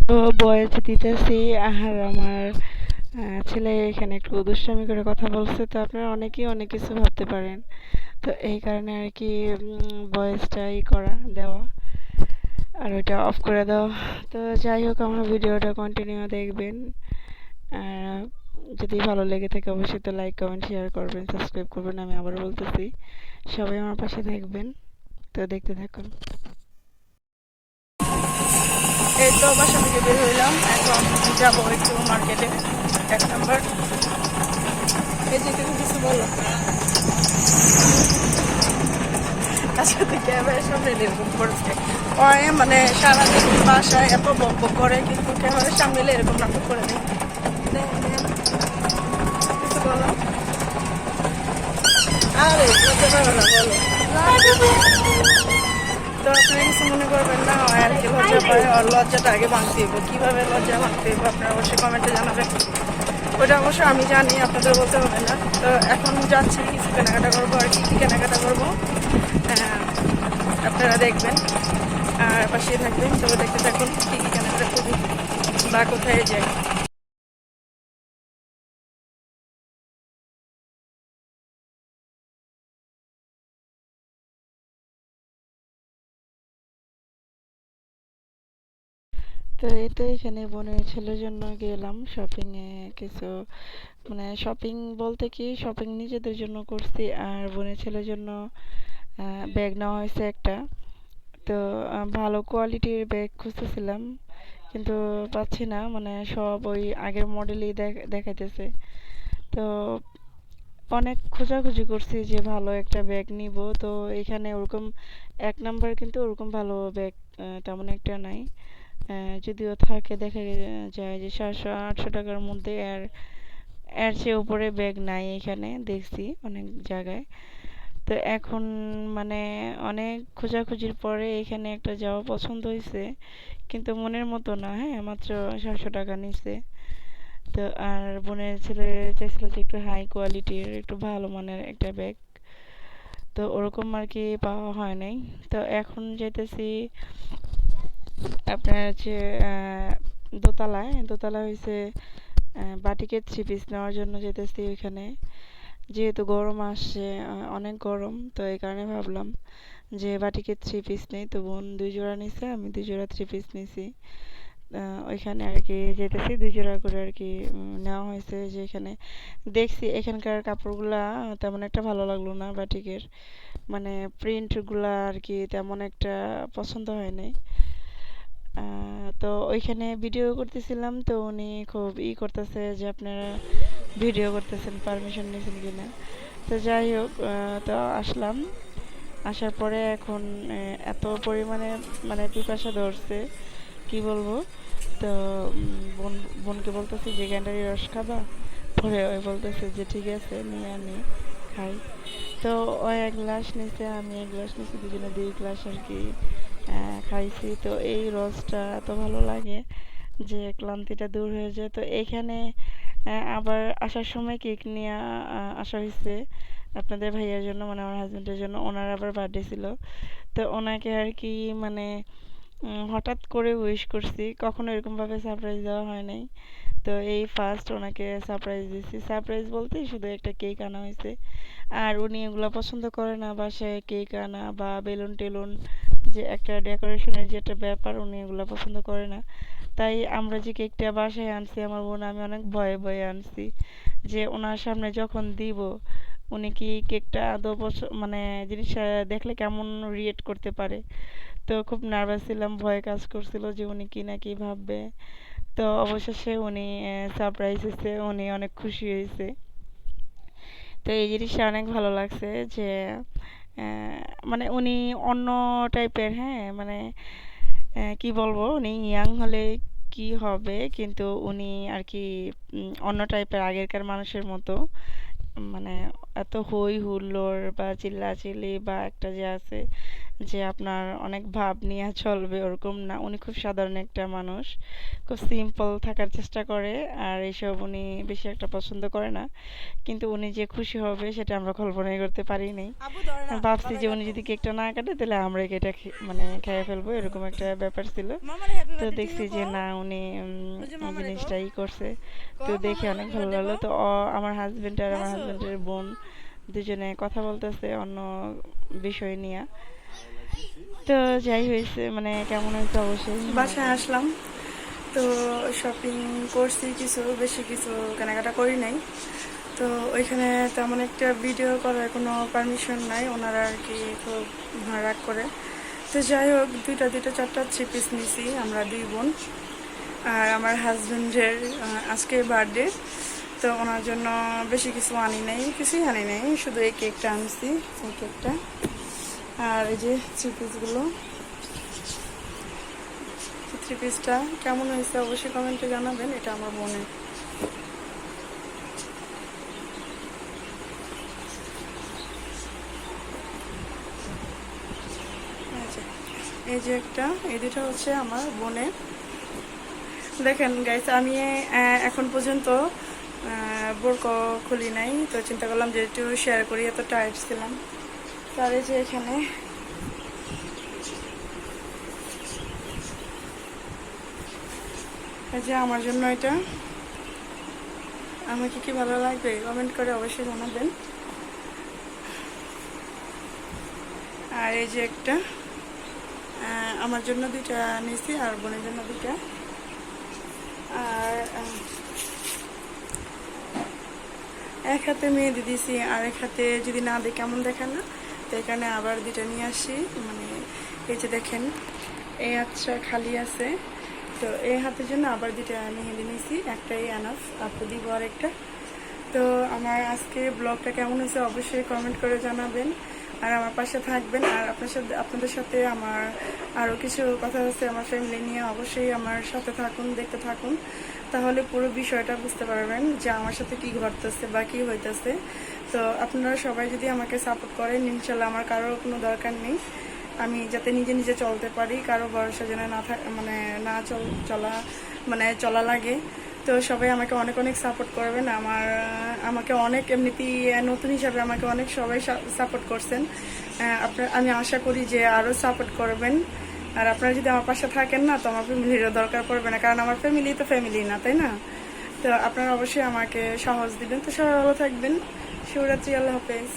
তো বয়স দিতেছি। আর আমার ছেলে এখানে একটু দুষ্টামি করে কথা বলছে, তো আপনারা অনেকেই অনেক কিছু ভাবতে পারেন। তো এই কারণে আর কি ভয়েসটা করা দেওয়া আর ওইটা অফ করে দেওয়া। তো যাই হোক, আমার ভিডিওটা কন্টিনিউ দেখবেন। আর যদি ভালো লেগে থাকে অবশ্যই তো লাইক কমেন্ট শেয়ার করবেন, সাবস্ক্রাইব করবেন। আমি আবার বলতেছি, সবাই আমার পাশে থাকবেন। তো দেখতে থাকুন। এই তো বাসা থেকে বের হইলাম, এখন যাবো একটু মার্কেটে। 1 নম্বর এই যে তুমি কিছু বলো। আসলে ক্যামেরার সামনে এরকম করছে ওই, মানে সারাদিন বাসায় এত বক বক করে, কিন্তু ক্যামেরার সামনে এলে এরকম নাটক করে দেয়। কিছু বলো। আরে বলতে পারো না, বলো। তো আপনারা কিছু মনে করবেন না, হয় আর কি লজ্জা পায়। আর লজ্জাটা আগে ভাঙতে হইব, কীভাবে লজ্জা ভাঙতে হইব আপনারা অবশ্যই কমেন্টে জানাবেন। ওটা অবশ্য আমি জানি, আপনাদের বলতে হবে না। তো এখন যাচ্ছি কিছু কেনাকাটা করবো, আর কি কী কেনাকাটা করবো আপনারা দেখবেন আর পাশে থাকবেন। তো দেখতে থাকুন কী কী কেনাকাটা করি বা কোথায় যাই। তো এই তো এখানে বোনের ছেলের জন্য গেলাম শপিংয়ে। কিছু মানে শপিং বলতে কি, শপিং নিজেদের জন্য করছি, আর বোনের ছেলের জন্য ব্যাগ নেওয়া হয়েছে একটা। তো ভালো কোয়ালিটির ব্যাগ খুঁজতেছিলাম, কিন্তু পাচ্ছি না। মানে সব ওই আগের মডেলই দেখাইতেছে। তো অনেক খোঁজাখুঁজি করছি যে ভালো একটা ব্যাগ নিব। তো এখানে ওরকম 1 নাম্বার কিন্তু ওরকম ভালো ব্যাগ তেমন একটা নাই। যদিও থাকে, দেখা যায় যে 700-800 টাকার মধ্যে। আর এর চেয়ে উপরে ব্যাগ নাই এখানে, দেখছি অনেক জায়গায়। তো এখন মানে অনেক খোঁজাখুঁজির পরে এখানে একটা যাওয়া পছন্দ হয়েছে, কিন্তু মনের মতো না। হ্যাঁ, মাত্র 700 টাকা নিচ্ছে। তো আর বোনের ছেলে চাইছিল যে একটু হাই কোয়ালিটির, একটু ভালো মানের একটা ব্যাগ। তো ওরকম আর কি পাওয়া হয় নাই। তো এখন যেতেছি আপনার হচ্ছে দোতলায়। দোতলা হয়েছে বাটিকের 3 পিস নেওয়ার জন্য যেতেছি ওইখানে। যেহেতু গরম আসছে, অনেক গরম, তো এই কারণে ভাবলাম যে বাটিকের 3 পিস নেই। তো বোন 2 জোড়া নিছে, আমি 2 জোড়া 3 পিস নিছি। ওইখানে আর কি যেতেছি 2 জোড়া করে আর কি নেওয়া হয়েছে। যে এখানে দেখছি এখানকার কাপড়গুলা তেমন একটা ভালো লাগলো না বাটিকের, মানে প্রিন্টগুলা আর কি তেমন একটা পছন্দ হয় নাই। তো ওইখানে ভিডিও করতেছিলাম, তো উনি খুব করতেছে যে আপনারা ভিডিও করতেছেন, পারমিশন নিয়েছেন কিনা। তো যাই হোক, তো আসলাম। আসার পরে এখন এত পরিমাণে মানে পিপাসা ধরছে, কি বলবো। তো বোন বোনকে বলতেছি যে গ্যান্ডারি রস খাবা। পরে ওই বলতেছে যে ঠিক আছে, নিয়ে আনি, খাই। তো ও 1 গ্লাস নিছে, আমি 1 গ্লাস নিছি, দুজনে 2 গ্লাস আর কি খাইছি। তো এই রসটা এত ভালো লাগে যে ক্লান্তিটা দূর হয়ে যায়। তো এইখানে আবার আসার সময় কেক নিয়ে আসা হয়েছে আপনাদের ভাইয়ার জন্য, মানে আমার হাজবেন্ডের জন্য। ওনার আবার বার্থডে ছিল, তো ওনাকে আর কি মানে হঠাৎ করে উইশ করছি, কখনো এরকমভাবে সারপ্রাইজ দেওয়া হয় নাই। তো এই ফার্স্ট ওনাকে সারপ্রাইজ দিচ্ছি। সারপ্রাইজ বলতে শুধু একটা কেক আনা হয়েছে। আর উনি এগুলো পছন্দ করে না, বাসায় কেক আনা বা বেলুন টেলুন, যে একটা ডেকোরেশনের যে একটা ব্যাপার, উনি এগুলো পছন্দ করে না। তাই আমরা যে কেকটা বাসায় আনছি, আমার বোন আমি অনেক ভয়ে ভয়ে আনছি যে ওনার সামনে যখন দিব, উনি কি কেকটা আদৌ মানে জিনিসটা দেখলে কেমন রিয়েক্ট করতে পারে। তো খুব নার্ভাস ছিলাম, ভয় কাজ করছিল যে উনি কি না কি ভাববে। তো অবশেষে উনি সারপ্রাইজ হয়েছে, উনি অনেক খুশি হয়েছে। তো এই জিনিসটা অনেক ভালো লাগছে যে মানে উনি অন্য টাইপের, হ্যাঁ মানে কি বলবো, উনি ইয়াং হলে কি হবে, কিন্তু উনি আর কি অন্য টাইপের, আগেরকার মানুষের মতো। মানে এত হই হুল্লোড় বা চিল্লাচিল্লি বা একটা যে আছে যে আপনার অনেক ভাব নিয়ে চলবে ওরকম না। উনি খুব সাধারণ একটা মানুষ, খুব সিম্পল থাকার চেষ্টা করে, আর এইসব উনি বেশি একটা পছন্দ করে না। কিন্তু উনি যে খুশি হবে সেটা আমরা কল্পনাই করতে পারিনি। ভাবছি যে উনি যদি কেকটা না কাটে তাহলে আমরা কেকটা মানে খেয়ে ফেলবো, এরকম একটা ব্যাপার ছিল। তো দেখছি যে না, উনি জিনিসটাই করছে। তো দেখে অনেক ভালো লাগলো। তো আমার হাজবেন্ড আর আমার হাজবেন্ডের বোন দুজনে কথা বলতেছে অন্য বিষয় নিয়ে। তো যাই হয়েছে, মানে কেমন হয়েছে অবশ্যই বাসায় জানাবেন। আসলাম, তো শপিং করছি, কিছু বেশি কিছু কেনাকাটা করি নাই। তো ওইখানে তেমন একটা ভিডিও করার কোনো পারমিশন নাই, ওনারা আর কি খুব রাগ করে। তো যাই হোক, দুইটা চারটা 3 পিস নিছি আমরা 2 বোন। আর আমার হাজবেন্ডের আজকে বার্থডে, তো ওনার জন্য বেশি কিছু আনি নাই, কিছুই আনি নাই, শুধু এই কেকটা আনছি, এই কেকটা। আর এই যে 3 পিসগুলো, 3 পিসটা কেমন হয়েছে অবশ্যই কমেন্টে জানাবেন। এটা আমার বোনের। এই যে একটা, এই দুটো হচ্ছে আমার বোনের। দেখেন গাইস, আমি এখন পর্যন্ত বোরকা খুলি নাই, তো চিন্তা করলাম যে একটু শেয়ার করি, এত টায়ার্ড ছিলাম। তার এই যে এখানে এই যে আমার জন্য এটা, আমাকে কি ভালো লাগবে কমেন্ট করে অবশ্যই জানাবেন। আর এই যে একটা, আমার জন্য 2টা নিয়েছি আর বোনের জন্য 2টা। আর এক হাতে মেহেদি দিয়েছি, আর এক হাতে যদি না দিই কেমন দেখে না, তো এখানে আবার 2টা নিয়ে আসি। মানে এই যে দেখেন, এই হাতটা খালি আছে, তো এই হাতের জন্য আবার 2টা মেহেদি নিয়েছি, একটাই এনাফ, আপু দিব আর একটা। তো আমার আজকে ব্লগটা কেমন হয়েছে অবশ্যই কমেন্ট করে জানাবেন, আর আমার পাশে থাকবেন। আর আপনাদের সাথে আমার আরও কিছু কথা হচ্ছে আমার ফ্যামিলি নিয়ে, অবশ্যই আমার সাথে থাকুন, দেখতে থাকুন, তাহলে পুরো বিষয়টা বুঝতে পারবেন যে আমার সাথে কি ঘটতেছে বা কি হইতেছে। তো আপনারা সবাই যদি আমাকে সাপোর্ট করেন, ইনশাল্লাহ আমার কারোর কোনো দরকার নেই, আমি যাতে নিজে নিজে চলতে পারি, কারো ভরসা যেন না মানে না চলা লাগে। তো সবাই আমাকে অনেক অনেক সাপোর্ট করবেন। আমাকে অনেক এমনিতেই নতুন হিসাবে আমাকে অনেক সবাই সাপোর্ট করছেন। আমি আশা করি যে আরও সাপোর্ট করবেন। আর আপনারা যদি আমার পাশে থাকেন না, তো আমার ফ্যামিলিরও দরকার পড়বে না, কারণ আমার ফ্যামিলি তো ফ্যামিলি না, তাই না? তো আপনারা অবশ্যই আমাকে সাহস দিবেন। তো সবাই ভালো থাকবেন। শুভরাত্রি, আল্লাহ হাফেজ।